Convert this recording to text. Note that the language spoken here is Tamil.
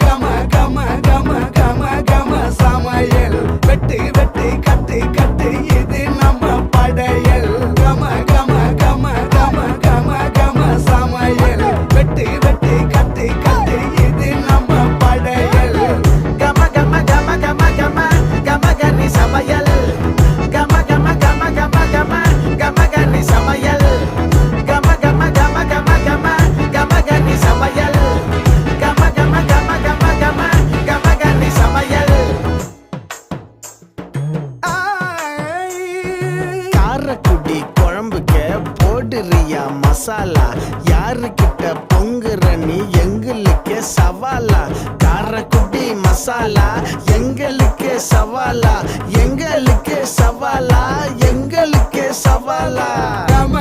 கம கம கம கம கம சமையல் வெட்டு வெட்டு கட்டு கட்டு இது நம்ம படையல் கம கம கம கம கம கம சமையல் வெட்டு வெட்டு கட்டு கட்டு இது நம்ம படையல் கம கம கம கம கம கம கனி சமையல் கம கம கம கம கம கம கனி சமையல் கம கம கம கம கம கம கனி சமையல் கம கம கம கம கம கம கனி சமையல் காரக்குடி குழம்புக்க போடுறியா மசாலா யாருக்கிட்ட பொங்குற நீ எங்களுக்கு சவாலா காரக்குடி மசாலா எங்களுக்கு சவாலா எங்களுக்கு சவாலா எங்களுக்கு சவாலா கம